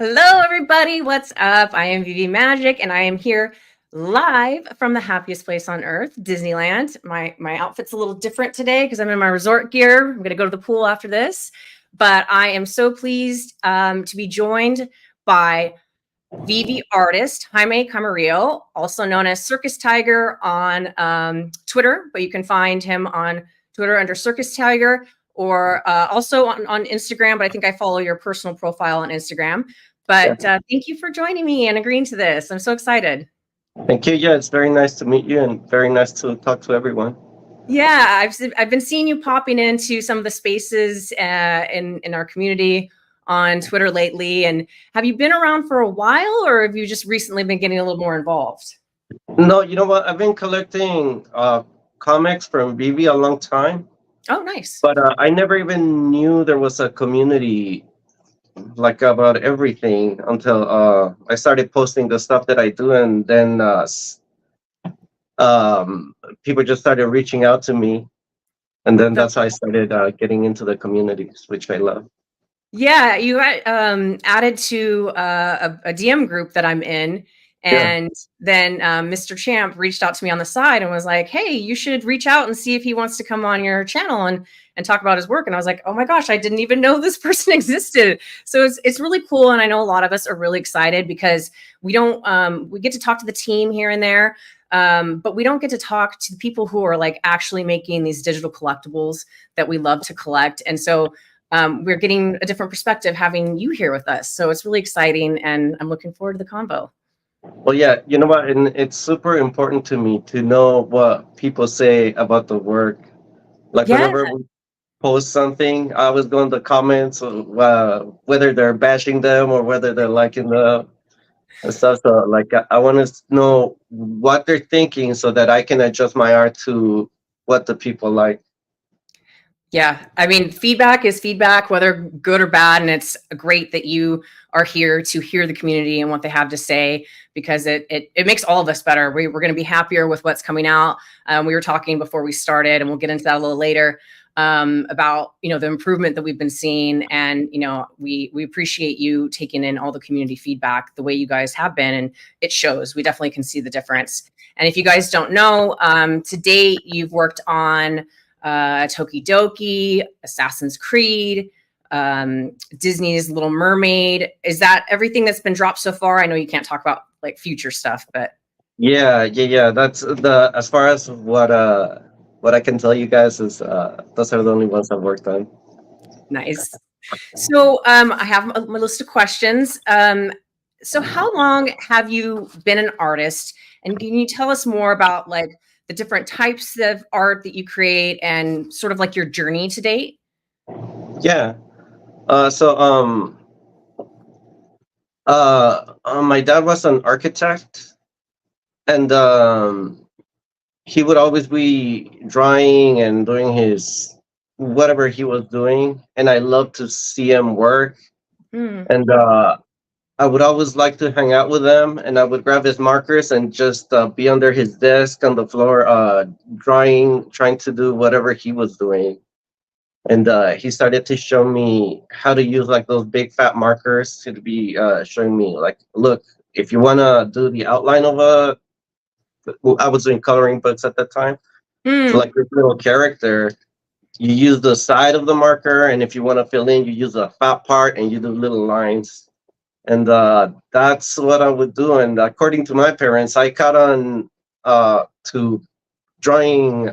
Hello, everybody. What's up? I am VeVe Magic, and I am here live from the happiest place on earth, Disneyland. My outfit's a little different today because I'm in my resort gear. I'm going to go to the pool after this, but I am so pleased to be joined by VeVe artist Jaime Camarillo, also known as Circus Tiger on Twitter, but you can find him on Twitter under Circus Tiger or also on Instagram, but I think I follow your personal profile on Instagram. But thank you for joining me and agreeing to this. I'm so excited. Thank you. Yeah, it's very nice to meet you and very nice to talk to everyone. Yeah, I've been seeing you popping into some of the spaces in our community on Twitter lately. And have you been around for a while, or have you just recently been getting a little more involved? No, you know what? I've been collecting comics from VeVe a long time, Oh, nice. but I never even knew there was a community like about everything until I started posting the stuff that I do, and then people just started reaching out to me, and then that's how I started getting into the communities, which I love. Yeah, you got added to a DM group that I'm in. And then Mr. Champ reached out to me on the side and was like, "Hey, you should reach out and see if he wants to come on your channel and talk about his work." And I was like, "Oh my gosh, I didn't even know this person existed." So it's really cool, and I know a lot of us are really excited because we don't we get to talk to the team here and there, but we don't get to talk to the people who are like actually making these digital collectibles that we love to collect. And so we're getting a different perspective having you here with us. So it's really exciting, and I'm looking forward to the convo. Well, yeah, you know what? And it's super important to me to know what people say about the work. Like Yeah. whenever we post something, I always go in the comments, whether they're bashing them or whether they're liking them and stuff. So, like, I want to know what they're thinking so that I can adjust my art to what the people like. Yeah, I mean, feedback is feedback, whether good or bad. And it's great that you are here to hear the community and what they have to say, because it makes all of us better. We're going to be happier with what's coming out. We were talking before we started, and we'll get into that a little later, about, the improvement that we've been seeing. And, we appreciate you taking in all the community feedback the way you guys have been. And it shows. We definitely can see the difference. And if you guys don't know, to date, you've worked on Tokidoki, Assassin's Creed, Disney's Little Mermaid. Is that everything that's been dropped so far? I know you can't talk about like future stuff, but Yeah. That's the as far as what I can tell you guys is those are the only ones I've worked on. nice. So I have my list of questions. So how long have you been an artist? And can you tell us more about like the different types of art that you create and sort of like your journey to date? Yeah. My dad was an architect, and he would always be drawing and doing his whatever he was doing, and I loved to see him work. And I would always like to hang out with him, and I would grab his markers and just be under his desk on the floor, drawing, trying to do whatever he was doing. And he started to show me how to use like those big fat markers to be showing me like, look, if you want to do the outline of I was doing coloring books at that time. So like this little character, you use the side of the marker, and if you want to fill in, you use the fat part and you do little lines. And that's what I would do. And according to my parents, I caught on to drawing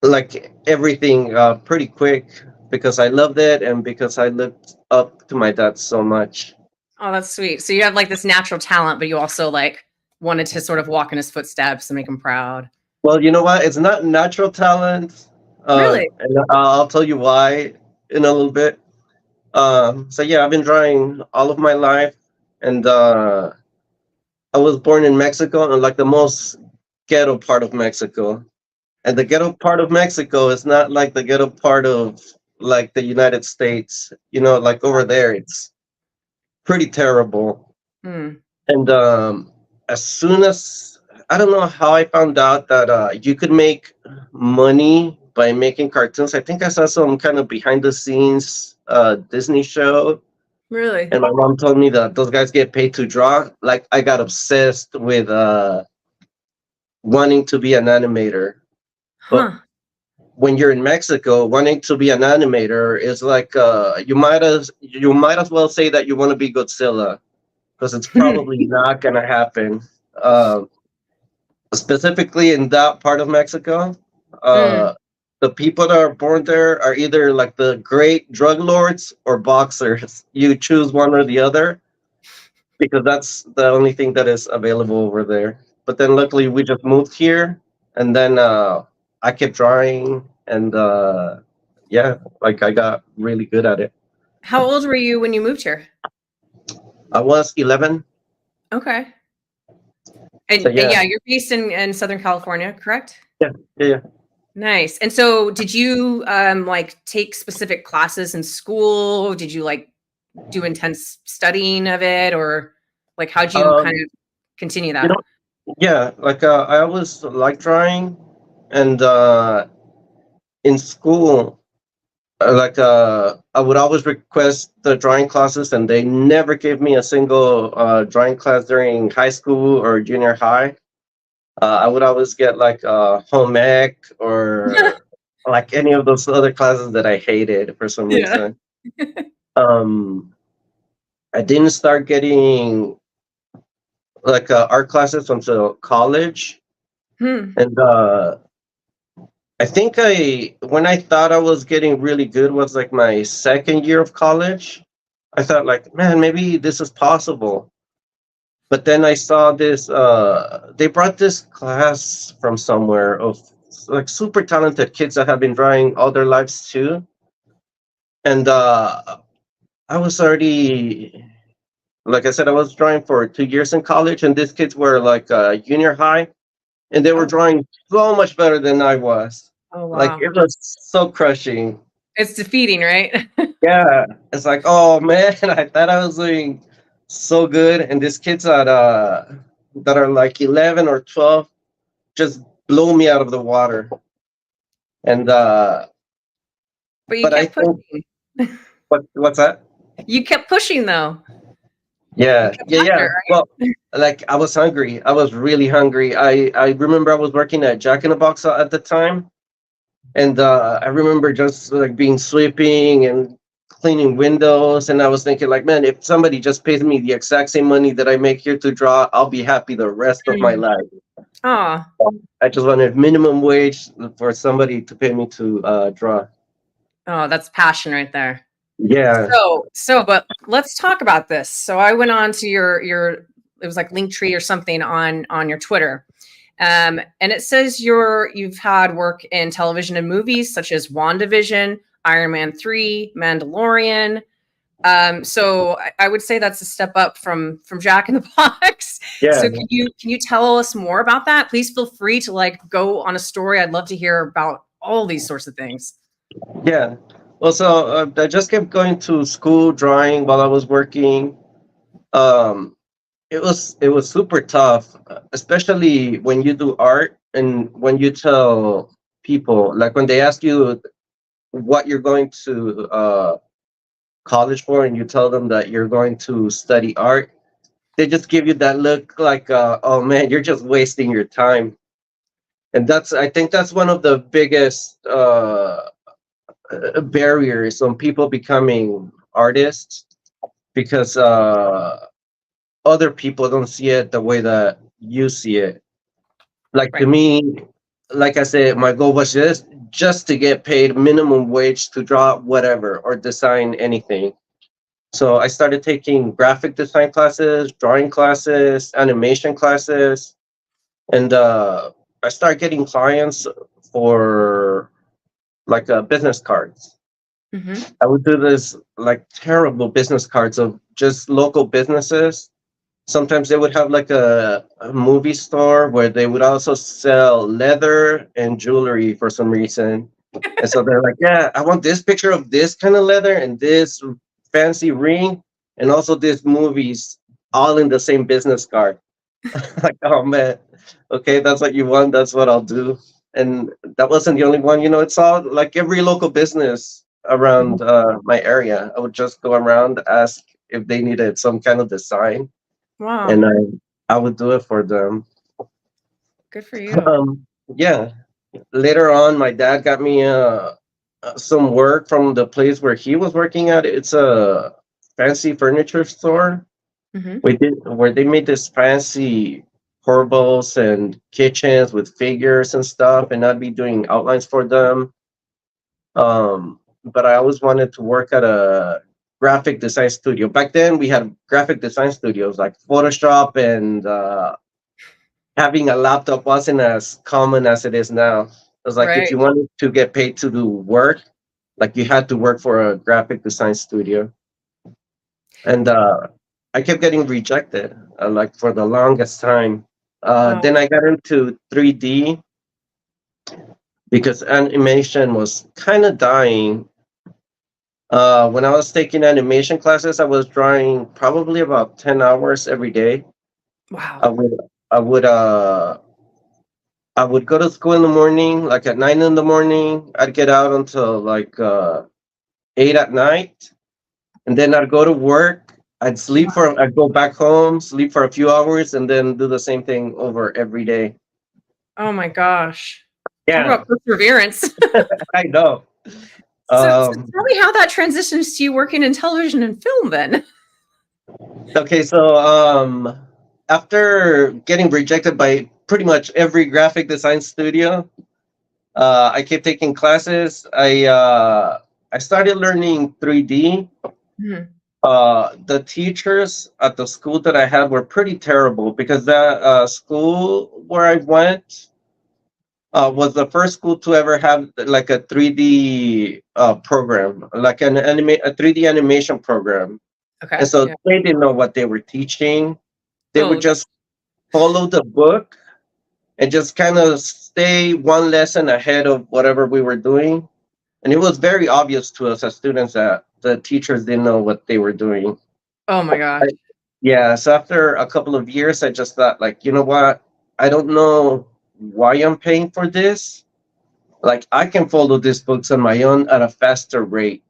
like everything pretty quick because I loved it and because I looked up to my dad so much. Oh, that's sweet. So you have like this natural talent, but you also like wanted to sort of walk in his footsteps and make him proud. Well, you know what? It's not natural talent. Really? And I'll tell you why in a little bit. So yeah, I've been drawing all of my life, and I was born in Mexico, and like the most ghetto part of Mexico. And the ghetto part of Mexico is not like the ghetto part of like the United States. Like over there, it's pretty terrible. And as soon as I don't know how I found out that you could make money by making cartoons. I think I saw some kind of behind the scenes Disney show, Really? and my mom told me that those guys get paid to draw. Like I got obsessed with wanting to be an animator. But Huh. when you're in Mexico, wanting to be an animator is like you might as well say that you want to be Godzilla, because it's probably not gonna happen. Um, Specifically in that part of Mexico, Mm. the people that are born there are either like the great drug lords or boxers. You choose one or the other, because that's the only thing that is available over there. But then luckily we just moved here, and then I kept drawing, and yeah, like I got really good at it. How old were you when you moved here? I was 11. Okay. So And yeah, yeah, you're based in Southern California, correct? yeah, yeah, yeah. Nice. And so did you like take specific classes in school? Did you like do intense studying of it, or like how'd you kind Um, of continue you know, that? yeah, like I always like drawing, and in school, I would always request the drawing classes, and they never gave me a single drawing class during high school or junior high. I would always get like home ec or like any of those other classes that I hated for some Yeah. reason. Um, I didn't start getting like art classes until college, Hmm. and I think when I thought I was getting really good was like my second year of college. I thought like, man, maybe this is possible. But then I saw this. They brought this class from somewhere of like super talented kids that have been drawing all their lives too, and I was already, like I said, I was drawing for 2 years in college, and these kids were like junior high, and they were Oh, drawing so much better than I was. oh Like wow. it was so crushing. It's defeating, right? Yeah, it's like, oh man, I thought I was doing so good, and these kids that are like 11 or 12 just blow me out of the water. And But you but I kept think pushing. what's that? You kept pushing though. You Yeah, kept yeah, after yeah. it, right? Well, like I was hungry. I was really hungry. I remember I was working at Jack in the Box at the time, and I remember just like being sweeping and cleaning windows, and I was thinking like, man, if somebody just pays me the exact same money that I make here to draw, I'll be happy the rest of my Mm. life. Oh, I just wanted minimum wage for somebody to pay me to draw. oh, that's passion right there. Yeah, But let's talk about this. So I went on to your it was like Linktree or something on your Twitter. And it says you've had work in television and movies such as WandaVision, Iron Man 3, Mandalorian. So I would say that's a step up from Jack in the Box. yeah, So can you tell us more about that? Please feel free to like go on a story. I'd love to hear about all these sorts of things. yeah. Also, I just kept going to school drawing while I was working. Um, it was super tough, especially when you do art and when you tell people, like when they ask you what you're going to college for, and you tell them that you're going to study art, they just give you that look like, oh man, you're just wasting your time. And I think that's one of the biggest barriers on people becoming artists, because other people don't see it the way that you see it. Like to Right. me, like I said, my goal was just to get paid minimum wage to draw whatever or design anything. So I started taking graphic design classes, drawing classes, animation classes, and I started getting clients for like business cards. Mm-hmm. I would do this like terrible business cards of just local businesses. Sometimes they would have like a movie store where they would also sell leather and jewelry for some reason. And so they're like, yeah, I want this picture of this kind of leather and this fancy ring and also these movies all in the same business card. Like, oh man, okay, that's what you want, that's what I'll do. And that wasn't the only one, it's all like every local business around my area. I would just go around, ask if they needed some kind of design, Wow. and I would do it for them. Good for you. Yeah. Later on, my dad got me some work from the place where he was working at. It's a fancy furniture store. Hmm. Where they made this fancy portables and kitchens with figures and stuff, and I'd be doing outlines for them. But I always wanted to work at a graphic design studio. Back then, we had graphic design studios like Photoshop, and having a laptop wasn't as common as it is now. It was like if Right. you wanted to get paid to do work, like you had to work for a graphic design studio. And I kept getting rejected, like for the longest time. Oh, Then I got into 3D because animation was kind of dying. When I was taking animation classes, I was drawing probably about 10 hours every day. I wow. would I would I would go to school in the morning, like at 9 in the morning. I'd get out until like 8 at night, and then I'd go to work. I'd go back home, sleep for a few hours, and then do the same thing over every day. Oh my gosh. Talk Yeah, about perseverance. I know. So Um, tell me how that transitions to you working in television and film then. okay, so after getting rejected by pretty much every graphic design studio, I kept taking classes. I started learning 3D. Mhm. The teachers at the school that I had were pretty terrible because that school where I went was the first school to ever have like a 3D program, like a 3D animation program. And Okay. so Yeah. they didn't know what they were teaching. They would Oh, just follow the book and just kind of stay one lesson ahead of whatever we were doing. And it was very obvious to us as students that the teachers didn't know what they were doing. oh my gosh. Yeah, so after a couple of years, I just thought, like, you know what? I don't know why I'm paying for this. Like, I can follow these books on my own at a faster rate.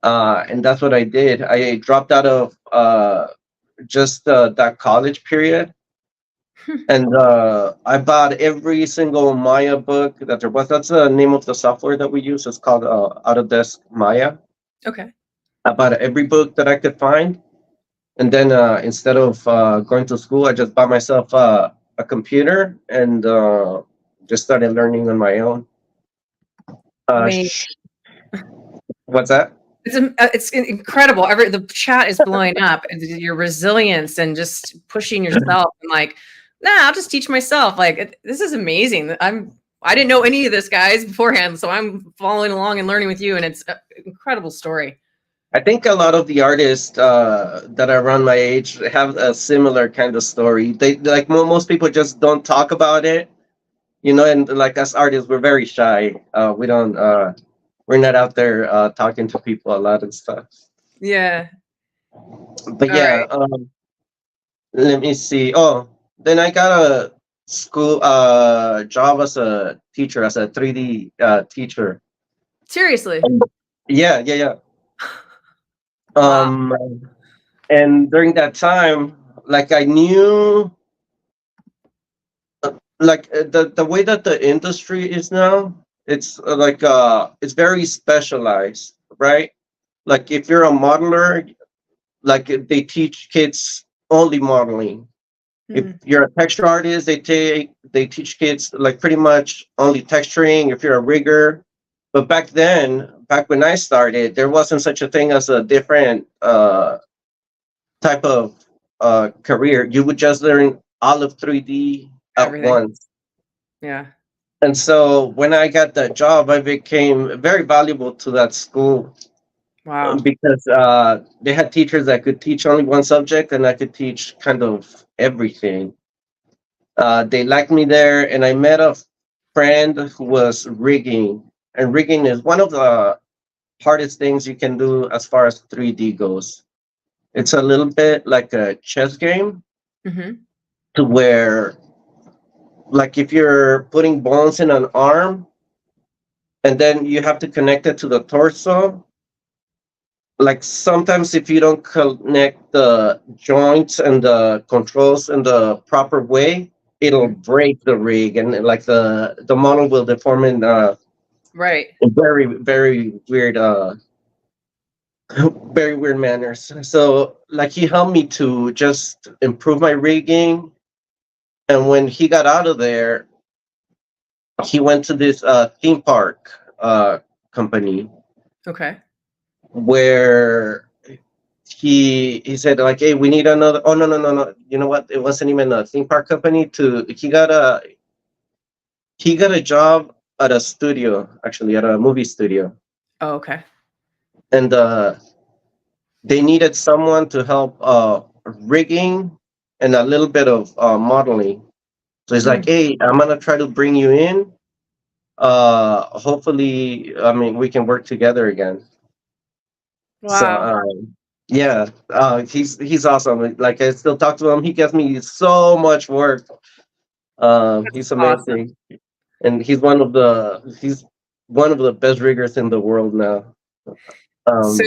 And that's what I did. I dropped out of just that college period, and I bought every single Maya book that there was. That's the name of the software that we use. It's called Autodesk Maya. Okay. I bought every book that I could find. And then instead of going to school, I just bought myself a computer and just started learning on my own. I Uh, mean, sh- what's that? it's incredible. The chat is blowing up, and your resilience and just pushing yourself and like, nah, I'll just teach myself. Like this is amazing. I didn't know any of this guys beforehand, so I'm following along and learning with you, and it's an incredible story. I think a lot of the artists that are around my age have a similar kind of story. They like most people just don't talk about it, you know. And like us artists, we're very shy. We don't. We're not out there talking to people a lot and stuff. Yeah. But All yeah, right. let me see. Oh, then I got a school job as a teacher, as a 3D teacher. Seriously. Yeah, yeah, yeah. Wow. Um, and during that time, like I knew, like the way that the industry is now, it's like it's very specialized, right? Like if you're a modeler, like they teach kids only modeling. If Mhm. you're a texture artist, they teach kids like pretty much only texturing. If you're a rigger, but back when I started, there wasn't such a thing as a different type of career. You would just learn all of 3D at Everything. once. Yeah. And so when I got that job, I became very valuable to that school Wow. because they had teachers that could teach only one subject, and I could teach kind of everything. They liked me there, and I met a friend who was rigging, and rigging is one of the hardest things you can do as far as 3D goes. It's a little bit like a chess game, Hmm. to where, like, if you're putting bones in an arm, and then you have to connect it to the torso. Like sometimes if you don't connect the joints and the controls in the proper way, it'll break the rig, and like the model will deform Right. in very weird very weird manners. So like he helped me to just improve my rigging, and when he got out of there, he went to this theme park company Okay. where he said like, hey, we need another. Oh, no, you know what, it wasn't even a theme park company. To he got a job at a studio, actually at a movie studio, Oh, okay. and they needed someone to help rigging and a little bit of modeling. So he's like, Hmm. hey, I'm gonna try to bring you in. Hopefully, I mean, we can work together again. So Wow. yeah, he's awesome. Like I still talk to him. He gives me so much work. That's He's awesome. amazing, and he's one of the best riggers in the world now. So Um,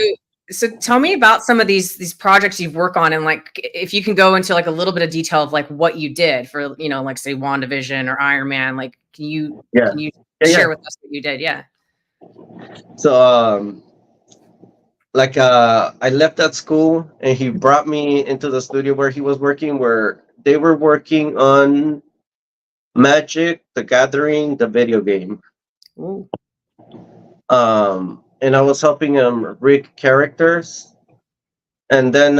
so tell me about some of these projects you've worked on, and like if you can go into like a little bit of detail of like what you did for, you know, like say WandaVision or Iron Man. Like yeah, can you yeah. share with us what you did? Yeah. So like I left that school, and he brought me into the studio where he was working, where they were working on Magic the Gathering, the video game. Ooh. And I was helping him rig characters. And then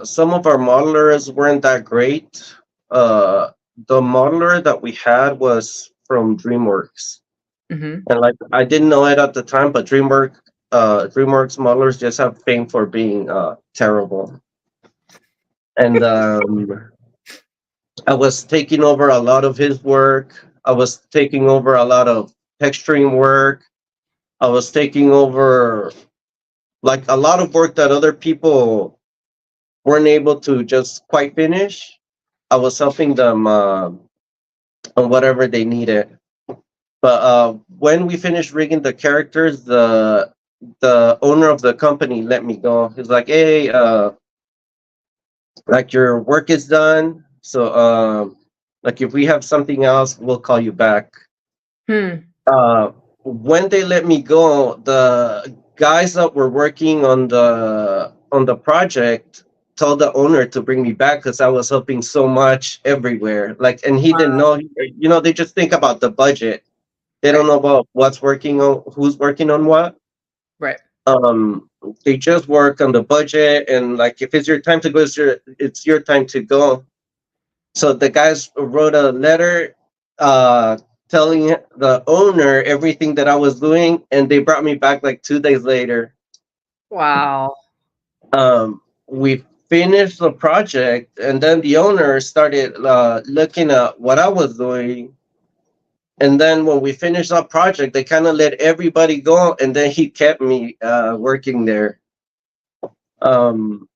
some of our modelers weren't that great. The modeler that we had was from DreamWorks, Mm-hmm. and like I didn't know it at the time, but DreamWorks modelers just have fame for being terrible. And I was taking over a lot of his work. I was taking over a lot of texturing work. I was taking over like a lot of work that other people weren't able to just quite finish. I was helping them on whatever they needed. But when we finished rigging the characters, the owner of the company let me go. He's like, "Hey, like your work is done. So like if we have something else, we'll call you back." Hmm. When they let me go, the guys that were working on the project told the owner to bring me back because I was helping so much everywhere. Like, and he didn't Wow. know. You know, they just think about the budget. They don't Right. know about what's working on, who's working on what. Right. Um, they just work on the budget, and like if it's your time to go, it's your time to go. So the guys wrote a letter uh, telling the owner everything that I was doing, and they brought me back like 2 days later. Wow. We finished the project, and then the owner started looking at what I was doing. And then when we finished that project, they kind of let everybody go, and then he kept me working there. Um,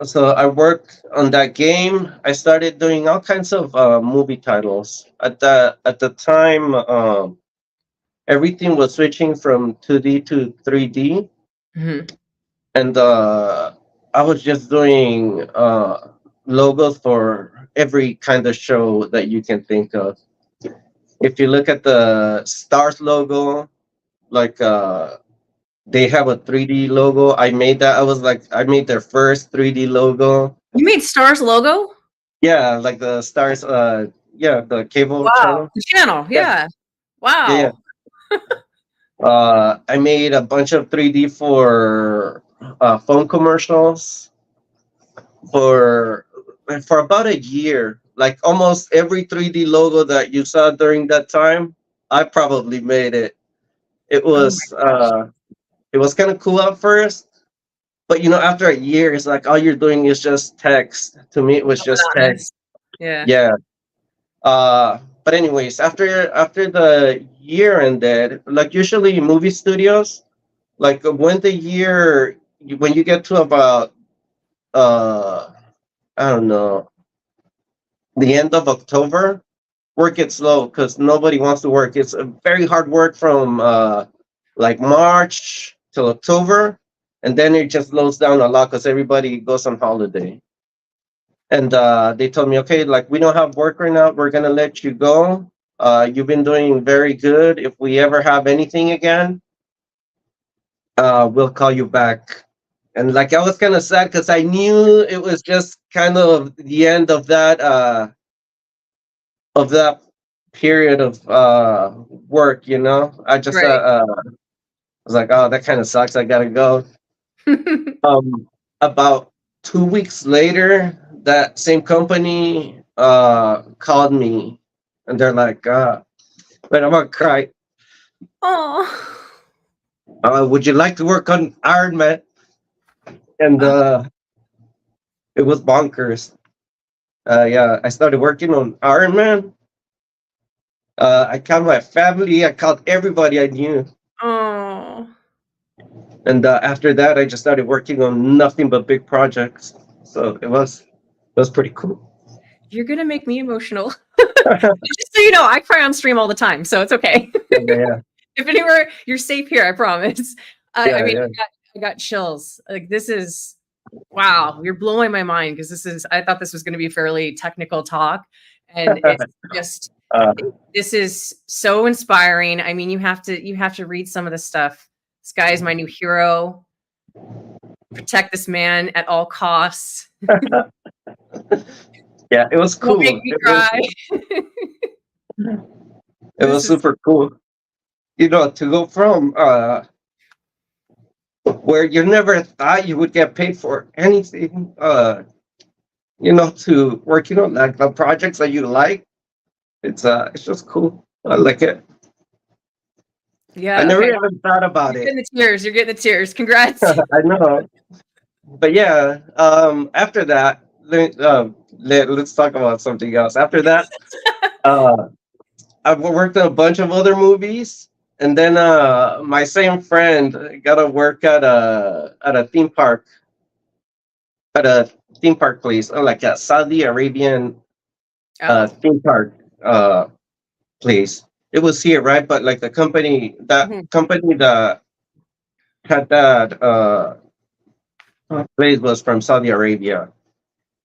so I worked on that game. I started doing all kinds of movie titles. At the time, everything was switching from 2D to 3D, Hmm. and I was just doing logos for every kind of show that you can think of. If you look at the Stars logo, like they have a 3D logo. I made that. I made their first 3D logo. You made Star's logo? Yeah, like the Stars. Yeah, the cable Wow. channel. The channel. Yeah, Yeah. yeah. Wow. I made a bunch of 3D for phone commercials for about a year. Like almost every 3D logo that you saw during that time, I probably made it. It Oh my was gosh. it was kind of cool at first, but you know, after a year, it's like all you're doing is just text. To me, it was just text. Monotonous. Yeah. Yeah. But anyways, after the year ended, like usually movie studios, like when the year when you get to about uh I don't know, the end of October, work gets slow because nobody wants to work. It's a very hard work from like March till October, and then it just slows down a lot because everybody goes on holiday. And they told me, okay, like we don't have work right now. We're gonna let you go. You've been doing very good. If we ever have anything again, we'll call you back. And like I was kind of sad because I knew it was just kind of the end of that period of work. You know, I just Right. was like, oh, that kind of sucks. I gotta go. About 2 weeks later, that same company called me, and they're like, "But I'm gonna cry. Oh. Would you like to work on Iron Man?" And it was bonkers. Yeah, I started working on Iron Man. I called my family. I called everybody I knew. Oh. And after that, I just started working on nothing but big projects. So it was pretty cool. You're gonna make me emotional. Just so you know, I cry on stream all the time, so it's okay. Yeah, If anywhere, you're safe here, I promise. I yeah, mean, yeah. I got chills. Like this is wow, you're blowing my mind because this is I thought this was going to be fairly technical talk, and it's just Uh, this is so inspiring. I mean, you have to read some of the stuff. This guy is my new hero. Protect this man at all costs. yeah, it was Don't cool. make me cry. It This was is super cool. To go from where you never thought you would get paid for anything, to working on like the projects that you like. It's just cool. I like it. I yeah, never okay. even thought about You're it. getting the tears. You're getting the tears. Congrats. I know. But yeah, after that, let's talk about something else. After that, uh, I've worked on a bunch of other movies, and then my same friend got to work at a theme park place, like a Saudi Arabian Oh. theme park uh, place. It was here, right? But like the company, that Mhm. company that had that place was from Saudi Arabia,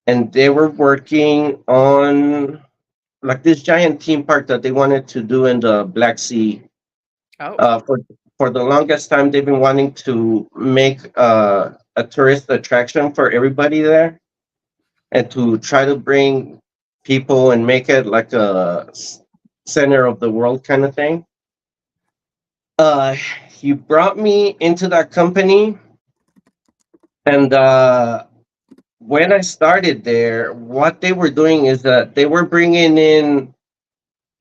and they were working on like this giant theme park that they wanted to do in the Black Sea. Oh. For the longest time, they've been wanting to make a tourist attraction for everybody there, and to try to bring people and make it like center of the world kind of thing. Uh, he brought me into that company, and when I started there, what they were doing is that they were bringing in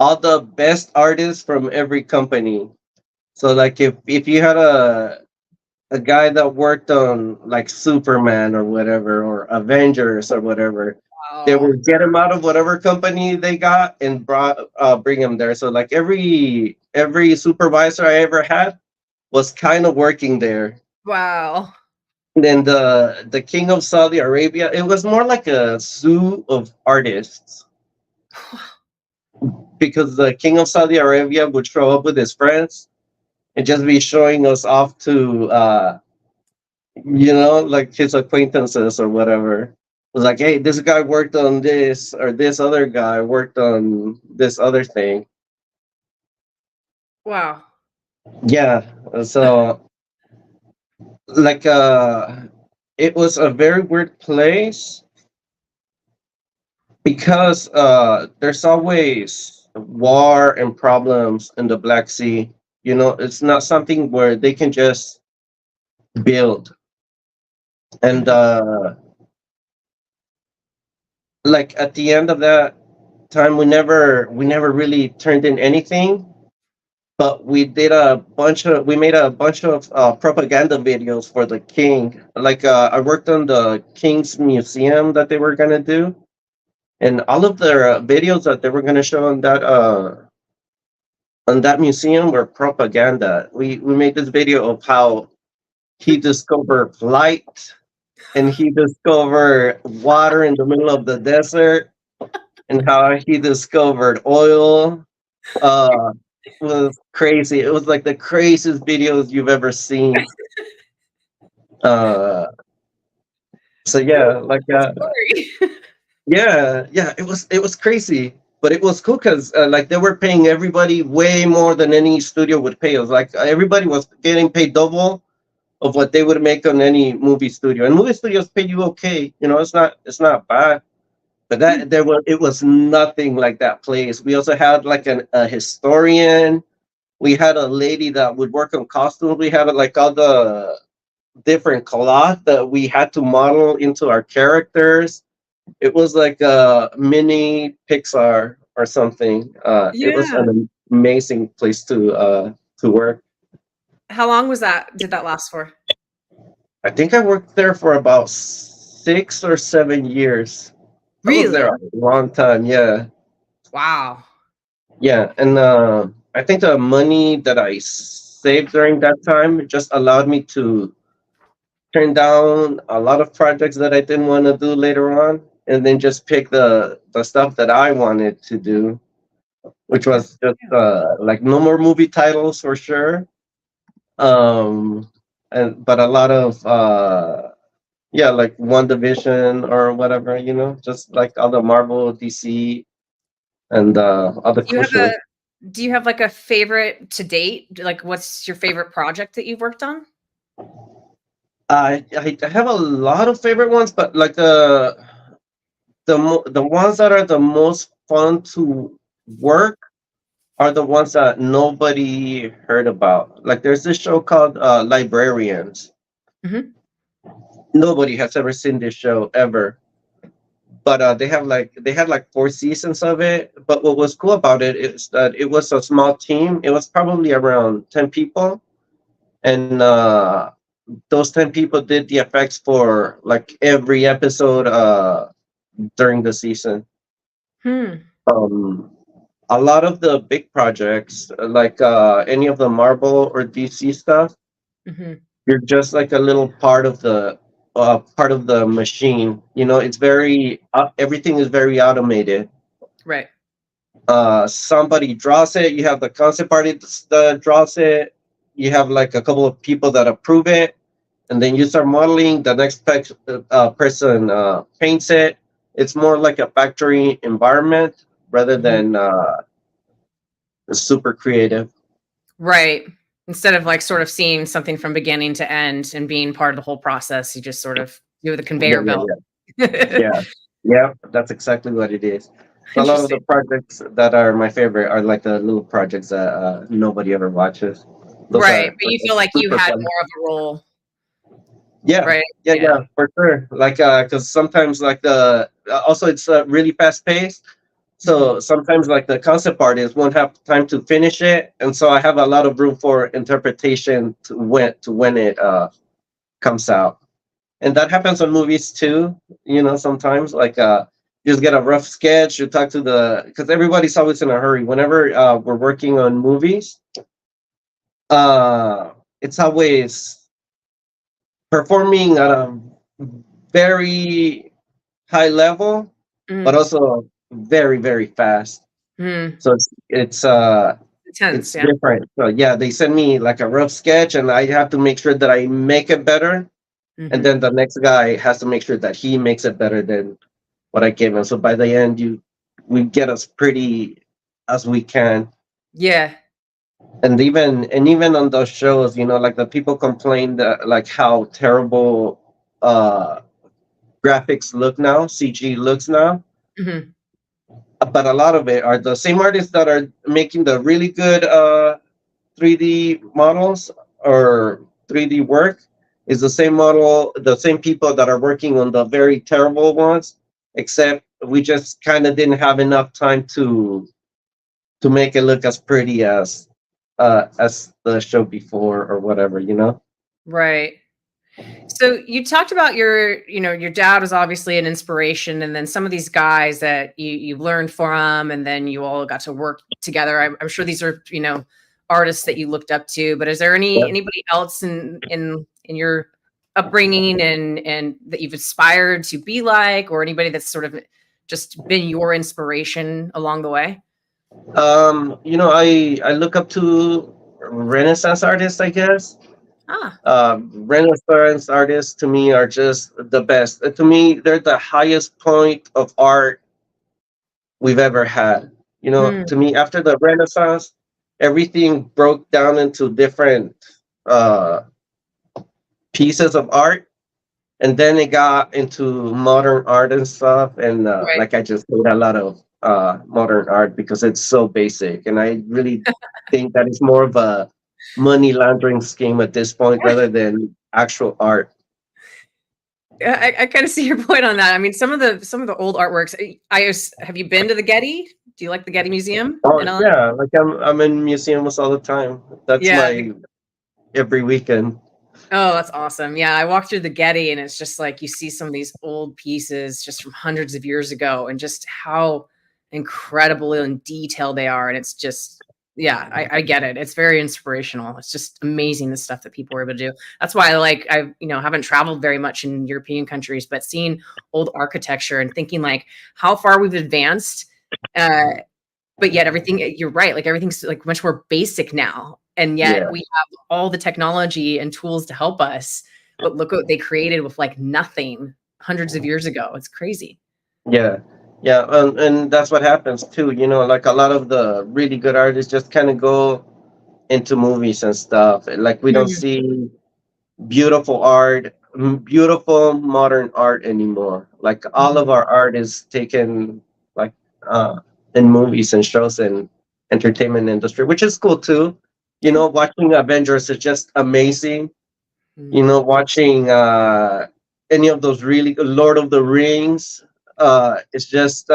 all the best artists from every company. So like if you had a guy that worked on like Superman or whatever or Avengers or whatever, they Wow. would get him out of whatever company they got and bring him there. So like every supervisor I ever had was kind of working there. Wow. And then the king of Saudi Arabia, it was more like a zoo of artists, because the king of Saudi Arabia would show up with his friends and just be showing us off to like his acquaintances or whatever. It was like, hey, this guy worked on this, or this other guy worked on this other thing. Wow. Yeah. So like it was a very weird place because there's always war and problems in the Black Sea. It's not something where they can just build. And Mhm. like at the end of that time, we never really turned in anything, but we made a bunch of propaganda videos for the king. Like I worked on the king's museum that they were gonna do, and all of the videos that they were gonna show on that museum were propaganda. We made this video of how he discovered light, and he discovered water in the middle of the desert, and how he discovered oil. was crazy. It was like the craziest videos you've ever seen. Uh, so yeah, like Story. yeah, it was crazy, but it was cool because like they were paying everybody way more than any studio would pay. It was like everybody was getting paid double of what they would make on any movie studio, and movie studios pay you okay. You know, it's not bad. But that it was nothing like that place. We also had like a historian. We had a lady that would work on costumes. We had like all the different cloth that we had to model into our characters. It was like a mini Pixar or something. It was Yeah. an amazing place to work. How long was that? Did that last for? I think I worked there for about 6 or 7 years. I was Really? there a long time. Yeah, Wow. yeah, and I think the money that I saved during that time just allowed me to turn down a lot of projects that I didn't want to do later on, and then just pick the stuff that I wanted to do, which Good. was just like no more movie titles for sure, and but a lot of yeah, like One Division or whatever, just like all the Marvel, DC, and other Do you cool have a shows. do you have like a favorite to date? Like what's your favorite project that you've worked on? I have a lot of favorite ones, but like the ones that are the most fun to work are the ones that nobody heard about. Like there's this show called Librarians. Hmm. Nobody has ever seen this show ever, but they had like 4 seasons of it. But what was cool about it is that it was a small team. It was probably around 10 people, and those 10 people did the effects for like every episode during the season. Hmm. Um, a lot of the big projects, like any of the Marvel or DC stuff, Hmm. you're just like a little part of the machine. It's very everything is very automated. Right. Somebody draws it. You have the concept artist that draws it. You have like a couple of people that approve it, and then you start modeling. The next person paints it. It's more like a factory environment rather Mhm. than super creative. Right. Instead of like sort of seeing something from beginning to end and being part of the whole process, you just sort of do the Yeah, conveyor yeah, belt. yeah, yeah, yeah. That's exactly what it is. So a lot of Interesting. the projects that are my favorite are like the little projects that nobody ever watches. Those Right. are But like you feel like you super had fun. more of a role, Yeah, right? yeah, Yeah. yeah, for sure. Like, because sometimes like also it's really fast paced. Mhm. So sometimes like the concept artist won't have time to finish it, and so I have a lot of room for interpretation to when it comes out. And that happens on movies too. Sometimes like you just get a rough sketch. You talk to the because everybody's always in a hurry. Whenever we're working on movies, uh, it's always performing at a very high level, but Mm. also very very fast. Mm. So it's Intense. Yeah. different. So yeah, they send me like a rough sketch, and I have to make sure that I make it better, and Hmm. then the next guy has to make sure that he makes it better than what I gave him. So by the end, we get as pretty as we can. Yeah. And even on those shows, like the people complain that like how terrible uh graphics look now, CG looks now. Hmm. But a lot of it are the same artists that are making the really good 3D models or 3D work is the same people that are working on the very terrible ones, except we just kind of didn't have enough time to make it look as pretty as the show before or whatever. Right. So you talked about your dad was obviously an inspiration, and then some of these guys that you learned from, and then you all got to work together. I'm sure these are artists that you looked up to. But is there Yeah. anybody else in your upbringing and that you've aspired to be like, or anybody that's sort of just been your inspiration along the way? I look up to Renaissance artists, I guess. Ah. Renaissance artists to me are just the best. To me, they're the highest point of art we've ever had. To Hmm. me, after the Renaissance, everything broke down into different uh, pieces of art, and then it got into modern art and stuff. And Right. like I just hate a lot of modern art because it's so basic, and I really think that it's more of a money laundering scheme at this point rather than actual art. I kind of see your point on that. I mean, some of the old artworks. Have you been to the Getty? Do you like the Getty Museum Oh in LA? yeah, like I'm in museums all the time. That's Yeah. my every weekend. Oh, that's awesome. Yeah, I walked through the Getty and it's just like you see some of these old pieces just from hundreds of years ago and just how incredible and detailed they are. And it's just, yeah, I get it. It's very inspirational. It's just amazing the stuff that people were able to do. That's why haven't traveled very much in European countries, but seeing old architecture and thinking like how far we've advanced. Uh, but yet everything, you're right, like everything's like much more basic now, and yet Yeah, we have all the technology and tools to help us, but look what they created with like nothing hundreds of years ago. It's crazy. yeah, yeah, and that's what happens too. Like a lot of the really good artists just kind of go into movies and stuff. Like we don't Mhm. see beautiful art, beautiful modern art anymore. Like all of Mhm. our art is taken like in movies and shows and entertainment industry, which is cool too. Yeah. Watching Avengers is just amazing. Mm. Watching any of those really Lord of the Rings, it's just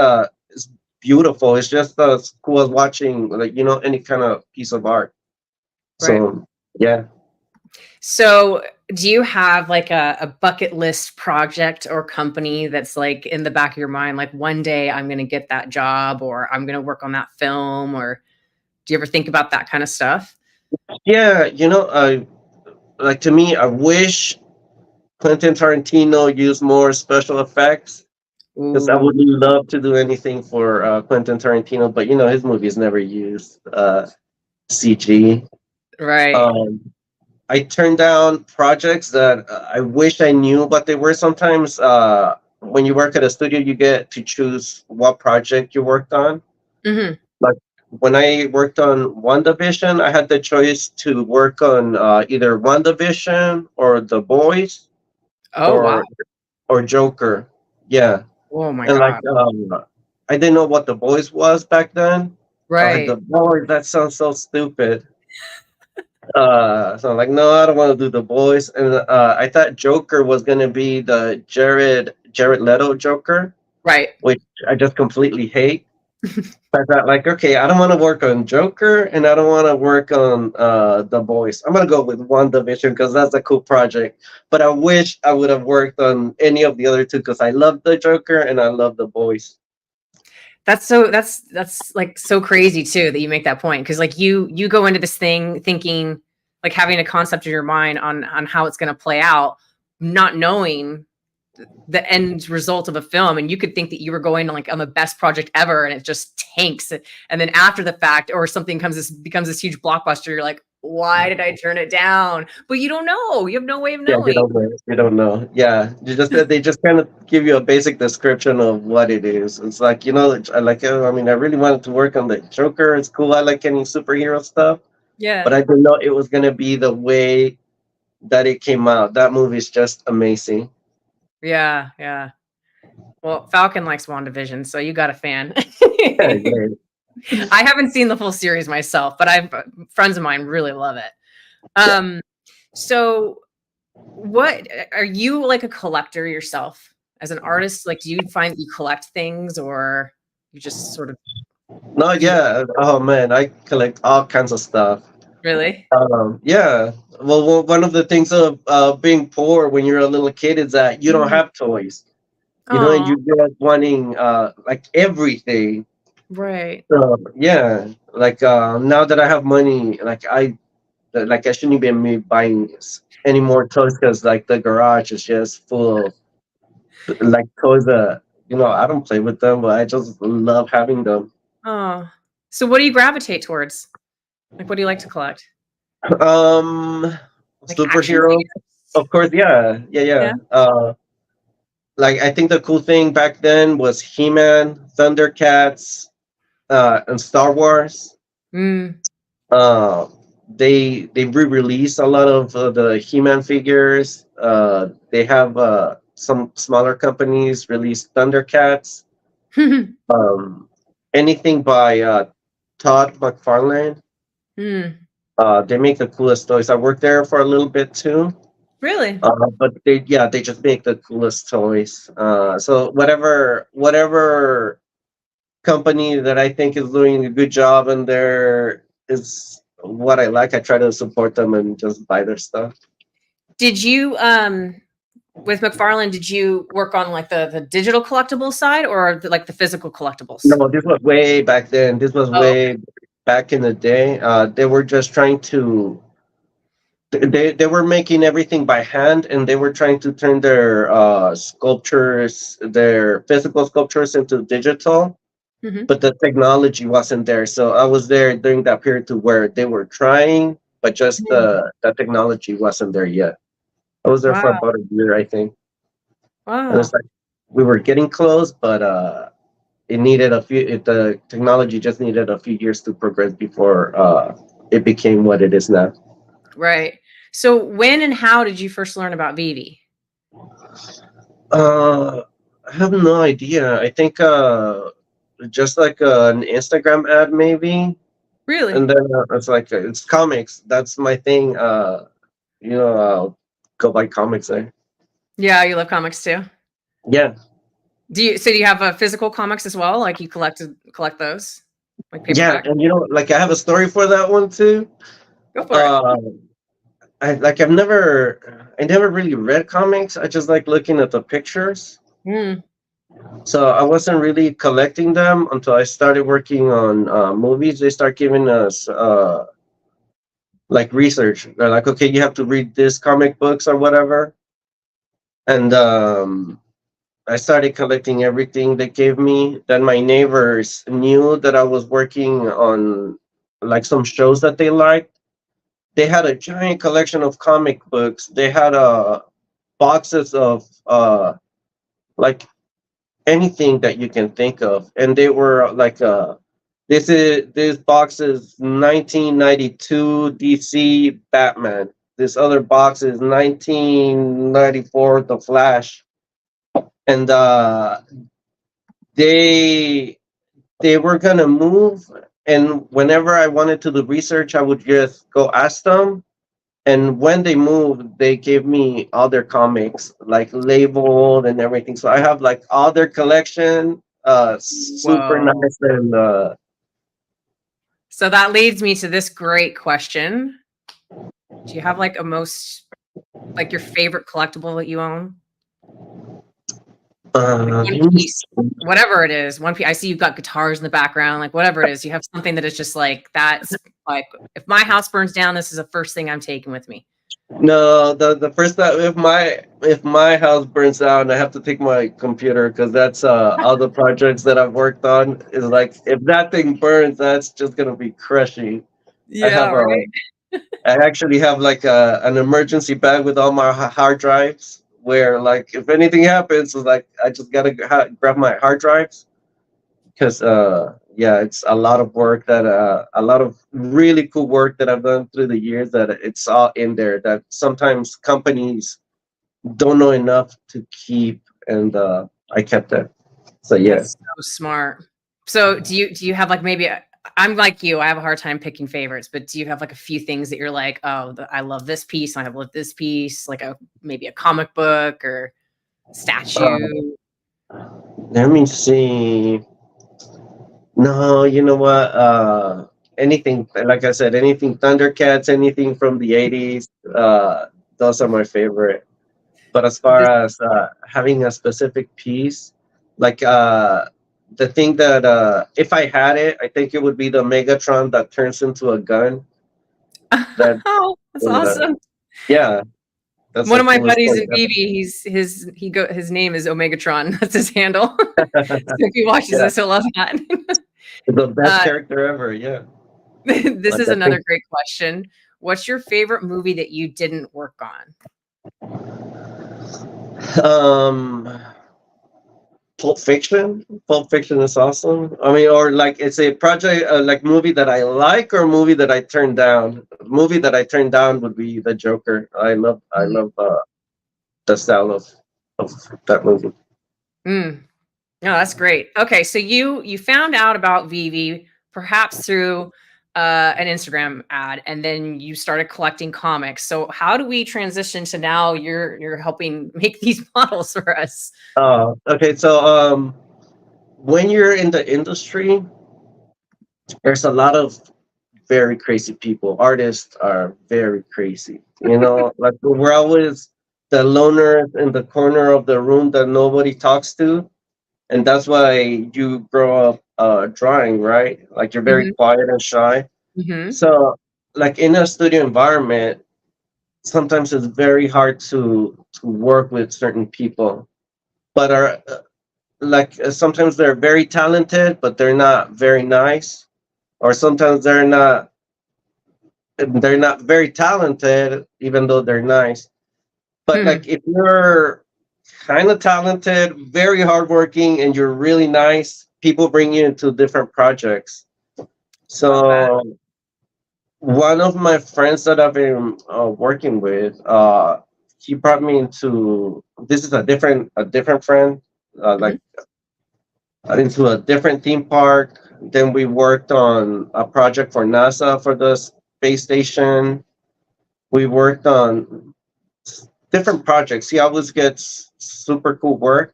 it's beautiful. It's just as cool as watching like any kind of piece of art. Right. So yeah. So do you have like a bucket list project or company that's like in the back of your mind, like one day I'm going to get that job or I'm going to work on that film, or do you ever think about that kind of stuff? Yeah, like to me, I wish Quentin Tarantino used more special effects because I Ooh. would love to do anything for Quentin Tarantino, but his movies never used CG. Right. Um, I turned down projects that I wish I knew what they were. Sometimes when you work at a studio, you get to choose what project you worked on. Mhm. Like when I worked on WandaVision, I had the choice to work on either WandaVision or The Boys Oh, wow. or Joker. Yeah, Oh my and like god. I didn't know what The Boys was back then. I was like, Right. The Boys, that sounds so stupid. So I'm like, no, I don't want to do The Boys. And I thought Joker was gonna be the Jared Leto Joker, Right. which I just completely hate. I thought like, okay, I don't want to work on Joker and I don't want to work on The Boys. I'm gonna go with WandaVision because that's a cool project. But I wish I would have worked on any of the other two because I love the Joker and I love The Boys. That's like so crazy too that you make that point, because like you go into this thing thinking, like having a concept in your mind on how it's going to play out, not knowing the end result of a film, and you could think that you were going like on the best project ever and it just tanks, and then after the fact or something becomes this huge blockbuster, you're like, why did I turn it down? But you don't know, you have no way of Yeah, you knowing. don't know. You don't know. Yeah, they just kind of give you a basic description of what it is. It's like I like. I mean, I really wanted to work on the Joker. It's cool. I like any superhero stuff, but Yeah. I didn't know it was gonna be the way that it came out. That movie is just amazing. Yeah. Yeah. Well, Falcon likes WandaVision, so you got a fan. Yeah, yeah. I haven't seen the full series myself, but I've friends of mine really love it. Yeah. Um, so what are you, like a collector yourself as an artist? Like, do you find that you collect things, or you just sort of No, do yeah. Oh man, I collect all kinds of stuff. really? Yeah. Well, one of the things of being poor when you're a little kid is that you don't Mhm. have toys. And Oh, you're just wanting like everything. right. So yeah, like now that I have money, like I shouldn't even be buying any more toys because like the garage is just full of like toys that I don't play with them, but I just love having them. Oh. So what do you gravitate towards? Like, what do you like to collect? Like action Superhero, figures? of course. Yeah. Yeah. Like I think the cool thing back then was He-Man, Thundercats, and Star Wars. Mm. Uh, they re-release a lot of the He-Man figures. They have some smaller companies release Thundercats. Um, Anything by Todd McFarlane. Mm. They make the coolest toys. I worked there for a little bit too. Really? But they just make the coolest toys. So whatever company that I think is doing a good job and there is what I like, I try to support them and just buy their stuff. Did you with McFarlane, did you work on like the digital collectible side or like the physical collectibles? No, this was way back then. This was Oh, way back in the day. They were just trying to they were making everything by hand and they were trying to turn their sculptures, their physical sculptures into digital, okay. but the technology wasn't there. So I was there during that period to where they were trying, but just the technology wasn't there yet. I was there for Wow. about a year, I think. And Wow. it's like we were getting close, but it needed a few. The technology just needed a few years to progress before it became what it is now. Right. So when and how did you first learn about VeVe? I have no idea. I think just like an Instagram ad, maybe. Really? And then it's like it's comics. That's my thing. I'll go buy comics there. Yeah, you love comics too. Yeah, Do you have physical comics as well? Like you collect those? Like yeah, paperback? and like I have a story for that one too. Go for it. Uh, I never really read comics. I just like looking at the pictures. Mm. So I wasn't really collecting them until I started working on movies. They start giving us like research. They're like, okay, you have to read this comic books or whatever. And I started collecting everything they gave me. Then my neighbors knew that I was working on like some shows that they liked. They had a giant collection of comic books. They had boxes of like anything that you can think of, and they were like this box is 1992 DC Batman. This other box is 1994 The Flash, and they they were gonna move. And whenever I wanted to do research, I would just go ask them. And when they moved, they gave me all their comics, like labeled and everything. So I have like all their collection, super Whoa. nice. And So that leads me to this great question. Do you have like like your favorite collectible that you own? Like one let me piece, whatever it is. One piece. I see you've got guitars in the background, like whatever it is. You have something that is just like that's like if my house burns down, this is the first thing I'm taking with me. no, the first time if my house burns down, I have to take my computer because that's all the projects that I've worked on is like if that thing burns, that's just gonna be crushing. I Yeah, have a right. I actually have like an emergency bag with all my hard drives where like if anything happens, it's like I just gotta grab my hard drives because yeah, it's a lot of work that a lot of really cool work that I've done through the years that it's all in there that sometimes companies don't know enough to keep, and I kept that. So yeah. That's so smart. So do you have like maybe I'm like you, I have a hard time picking favorites, but do you have like a few things that you're like, oh, I love this piece, I love this piece, like maybe a comic book or Uh, statue? Let me see. No, you know what? Anything like I said, anything Thundercats, anything from the '80s. Those are my favorite. But as far This as having a specific piece, like the thing that if I had it, I think it would be the Megatron that turns into a gun. That oh, that's uh, awesome. yeah, that's One the of my coolest buddies toy in VeVe, his name is Omegatron. That's his handle. So if he watches yeah. this, he'll love that. The best Uh, character ever. Yeah. this Like is I think another great question. What's your favorite movie that you didn't work on? um Pulp Fiction. Pulp Fiction is awesome. I mean, or like it's a project, like movie that I like, or movie that I turned down. Movie that I turned down would be The Joker. I Mm. love the style of that movie. Mm. No, that's great. Okay, so you found out about VeVe perhaps through an Instagram ad, and then you started collecting comics. So how do we transition to now you're helping make these models for us? Okay, so when you're in the industry, there's a lot of very crazy people. Artists are very crazy. You know, like we're always the loners in the corner of the room that nobody talks to, and that's why you grow up drawing, right? Like you're very Hmm. quiet and shy. Hmm. So, like in a studio environment, sometimes it's very hard to work with certain people, but are sometimes they're very talented, but they're not very nice, or sometimes they're not very talented, even though they're nice. But Hmm. like if you're kind of talented, very hardworking, and you're really nice, people bring you into different projects. Love that. So one of my friends that I've been working with, he brought me into this is a different friend, Hmm. like into a different theme park. Then we worked on a project for NASA for the space station. We worked on different projects. He always gets super cool work,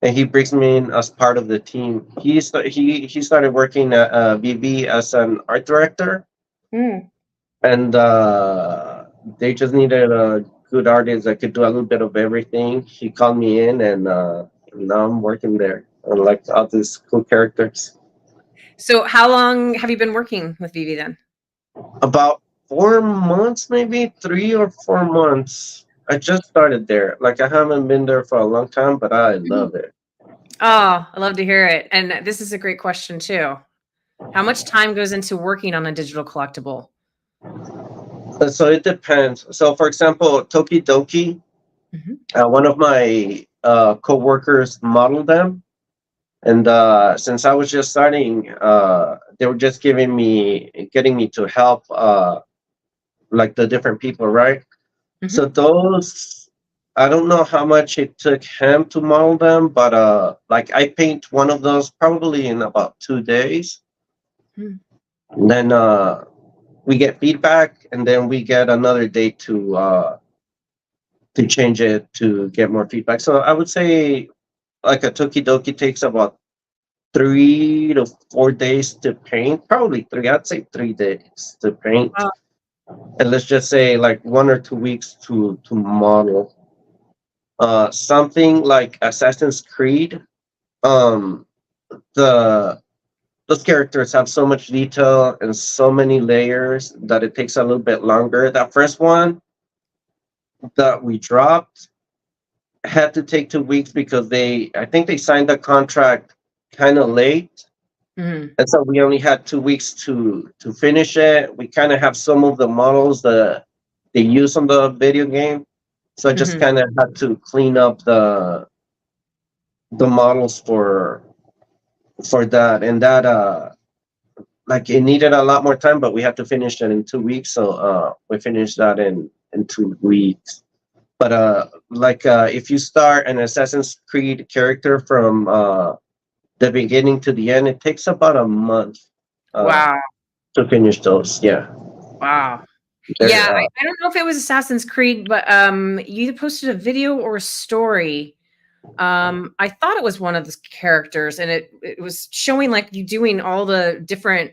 and he brings me in as part of the team. He started working at VeVe as an art director, Mm. and they just needed a good artist that could do a little bit of everything. He called me in, and now I'm working there. I like all these cool characters. So how long have you been working with VeVe then? About 4 months, maybe 3 or 4 months. I just started there. Like I haven't been there for a long time, but I Mhm. love it. Oh, I love to hear it. And this is a great question too. How much time goes into working on a digital collectible? So it depends. So for example, Tokidoki, Mhm. one of my coworkers modeled them, and since I was just starting, they were just getting me to help, like the different people, right? So Mhm. those, I don't know how much it took him to model them, but like I paint one of those probably in about 2 days. Mm. And then we get feedback, and then we get another day to change it to get more feedback. So I would say like a Tokidoki takes about 3 to 4 days to paint. Probably three. I'd say 3 days to paint, Wow. and let's just say like 1 or 2 weeks to model. Something like Assassin's Creed. Um, the those characters have so much detail and so many layers that it takes a little bit longer. That first one that we dropped had to take 2 weeks because I think they signed the contract kind of late, Mhm. and so we only had 2 weeks to finish it. We kind of have some of the models that they use on the video game, so I just Mhm. kind of had to clean up the models for that, and that like it needed a lot more time, but we had to finish it in 2 weeks, so we finished that in 2 weeks. But like if you start an Assassin's Creed character from the beginning to the end, it takes about a month uh, Wow. to finish those. Yeah, Wow. Yeah, they're I don't know if it was Assassin's Creed, but you posted a video or a story. I thought it was one of the characters, and it was showing like you doing all the different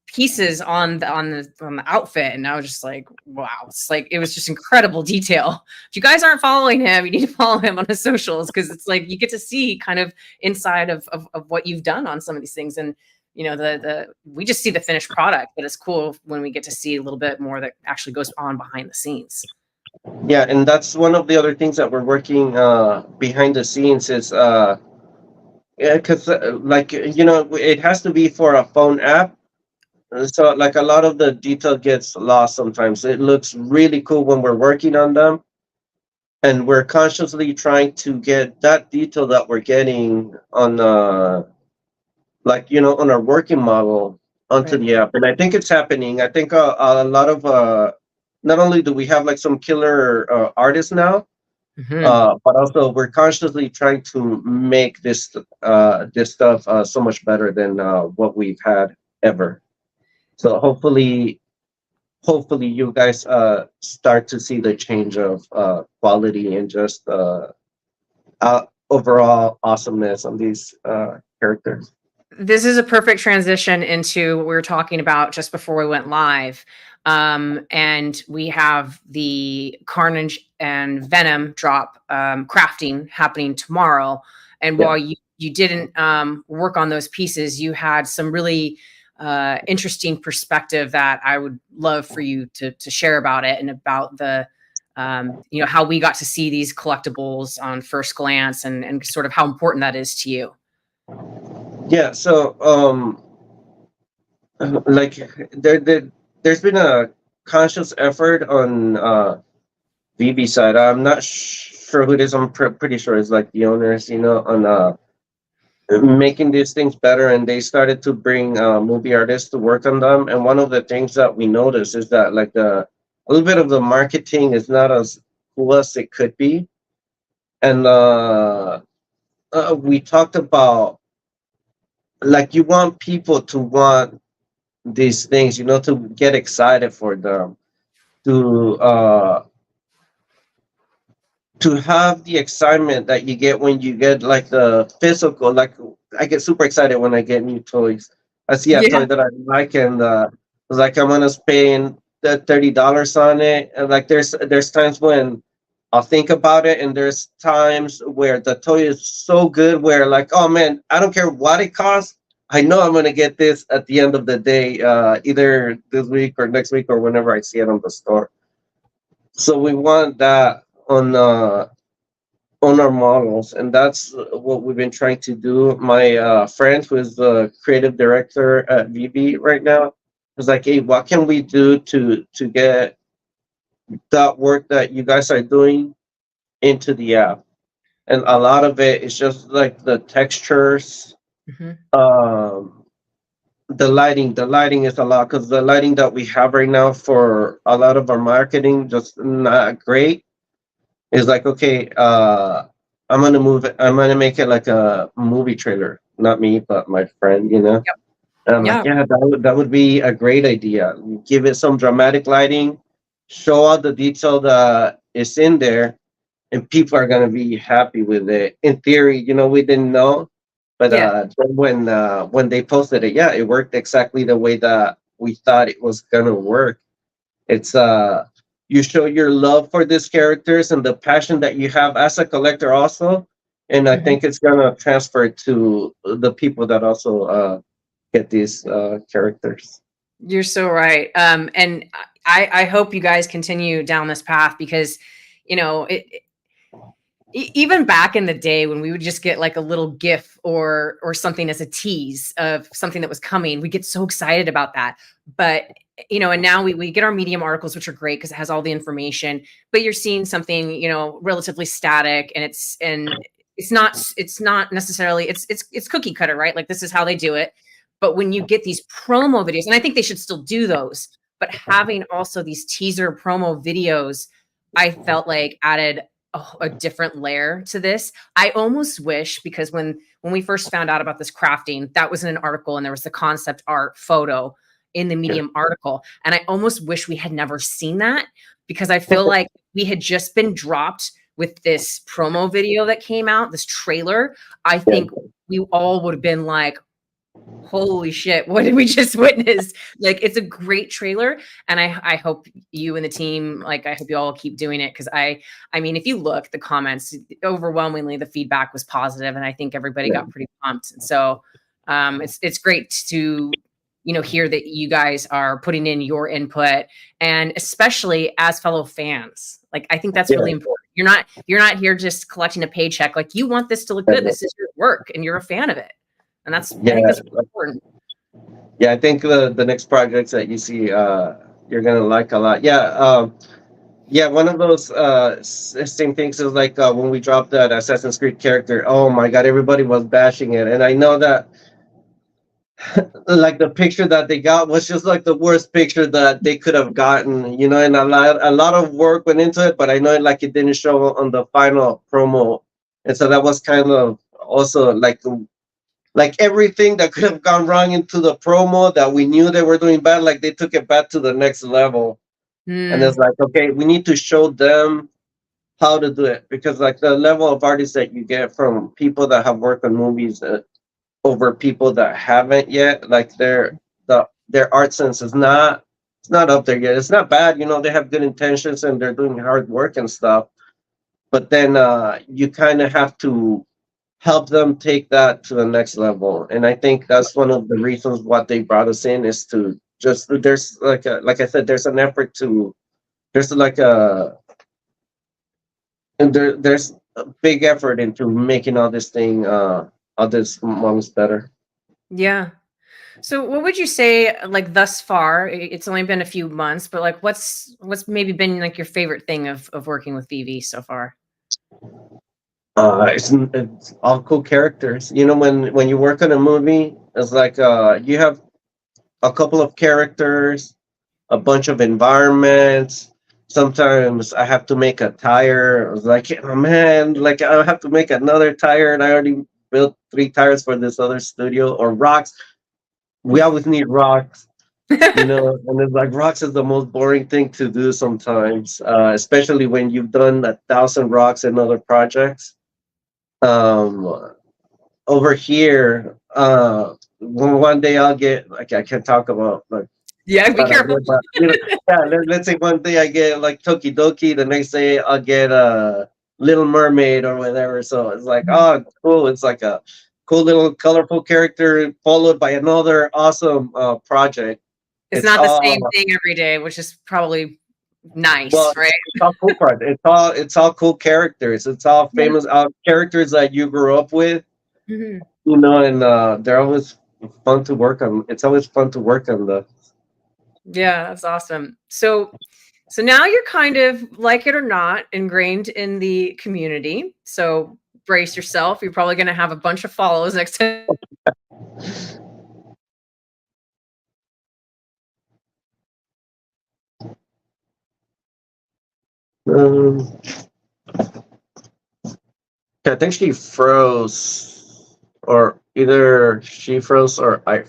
pieces on the outfit, and I was just like, wow, it's like it was just incredible detail. If you guys aren't following him, you need to follow him on his socials because it's like you get to see kind of inside of what you've done on some of these things. And the we just see the finished product, but it's cool when we get to see a little bit more that actually goes on behind the scenes. yeah, and that's one of the other things that we're working behind the scenes is Yeah, because like it has to be for a phone app. So like a lot of the detail gets lost sometimes. It looks really cool when we're working on them, and we're consciously trying to get that detail that we're getting on like on our working model onto Right. the app. And I think it's happening. I think a lot of not only do we have like some killer artists now, Hmm. but also we're consciously trying to make this stuff so much better than what we've had ever. So hopefully you guys start to see the change of quality and just overall awesomeness on these characters. This is a perfect transition into what we were talking about just before we went live. And we have the Carnage and Venom drop crafting happening tomorrow. And Yeah. while you didn't work on those pieces, you had some really interesting perspective that I would love for you to share about it, and about the how we got to see these collectibles on first glance, and sort of how important that is to you. Yeah, so like there's been a conscious effort on VeVe side. I'm not sure who it is. I'm pretty sure it's like the owners, on making these things better, and they started to bring movie artists to work on them. And one of the things that we noticed is that like a little bit of the marketing is not as cool as it could be. And we talked about like you want people to want these things, to get excited for them, to to have the excitement that you get when you get like the physical. Like I get super excited when I get new toys. I see a Yeah. toy that I like, and it's like I'm gonna spend the $30 on it. And like there's times when I'll think about it, and there's times where the toy is so good where like, oh man, I don't care what it costs. I know I'm gonna get this at the end of the day, either this week or next week or whenever I see it on the store. So we want that on our models, and that's what we've been trying to do. My friend, who is the creative director at VeVe right now, was like, "Hey, what can we do to get that work that you guys are doing into the app?" And a lot of it is just like the textures, Mhm. um, the lighting. The lighting is a lot because the lighting that we have right now for a lot of our marketing just not great. It's like, okay, I'm gonna make it like a movie trailer. Not me, but my friend. Yep. And I'm like, Yeah. yeah, that would be a great idea. Give it some dramatic lighting, show all the detail that is in there, and people are gonna be happy with it. In theory, we didn't know, but Yeah. then when they posted it, yeah, it worked exactly the way that we thought it was gonna work. It's you show your love for these characters and the passion that you have as a collector also, and I Mhm. think it's gonna transfer to the people that also get these characters. You're so right. And I hope you guys continue down this path, because, even back in the day when we would just get like a little GIF or something as a tease of something that was coming, we get so excited about that. But and now we get our Medium articles, which are great because it has all the information. But you're seeing something relatively static, and it's not necessarily it's cookie cutter, right? Like, this is how they do it. But when you get these promo videos, and I think they should still do those, but having also these teaser promo videos, I felt like added a different layer to this. I almost wish, because when we first found out about this crafting, that was in an article, and there was the concept art photo in the Yeah. Medium article, and I almost wish we had never seen that, because I feel like we had just been dropped with this promo video that came out, this trailer. I Yeah. think we all would have been like, holy shit, what did we just witness? Like, it's a great trailer, and I hope you and the team, like, I hope you all keep doing it, because I mean, if you look, the comments, overwhelmingly the feedback was positive, and I think everybody Yeah. got pretty pumped. And so it's great to hear that you guys are putting in your input, and especially as fellow fans. Like, I think that's Yeah. really important. You're not here just collecting a paycheck. Like, you want this to look good. This is your work and you're a fan of it. And I Yeah, think that's important. yeah. I think the next projects that you see, you're gonna like a lot. Yeah, yeah. One of those same things is like when we dropped that Assassin's Creed character. Oh my God, everybody was bashing it, and I know that like the picture that they got was just like the worst picture that they could have gotten, you know, and a lot of work went into it, but I know like it didn't show on the final promo. And so that was kind of also like everything that could have gone wrong into the promo that we knew they were doing bad, like they took it back to the next level. And it's Mm, like, okay, we need to show them how to do it, because like the level of artists that you get from people that have worked on movies over people that haven't yet, like their art sense is not, it's not up there yet. It's not bad, you know, they have good intentions and they're doing hard work and stuff, but then you kind of have to help them take that to the next level. And I think that's one of the reasons what they brought us in, is to just, there's like I said, there's an effort to, there's like a, and there's a big effort into making all this thing all this months better. yeah. So what would you say, like thus far, it's only been a few months, but like what's maybe been like your favorite thing of working with VeVe so far? It's all cool characters. You know, when you work on a movie, it's like you have a couple of characters, a bunch of environments. Sometimes I have to make a tire. I was like, oh man, like I have to make another tire, and I already built 3 tires for this other studio. Or rocks. We always need rocks, you know, and it's like rocks is the most boring thing to do sometimes, especially when you've done 1,000 rocks in other projects. Um, Over here, one day I'll get, like, I can't talk about like Yeah, be what I careful. get, but you know, yeah, let's say one day I get like Tokidoki, the next day I'll get a Little Mermaid or whatever. So it's like, oh, cool. It's like a cool little colorful character followed by another awesome project. It's It's not the all, same thing every day, which is probably nice, well, right? it's all cool projects. It's all cool characters. It's all Yeah. famous characters that you grew up with, Mhm. you know, and they're always fun to work on. It's always fun to work on the. Yeah, that's awesome. So now you're kind of, like it or not, ingrained in the community. So brace yourself. You're probably going to have a bunch of follows next time. Um, I think she froze, or either she froze or I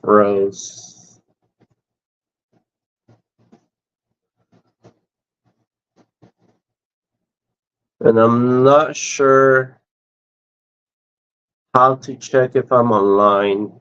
froze. And I'm not sure how to check if I'm online.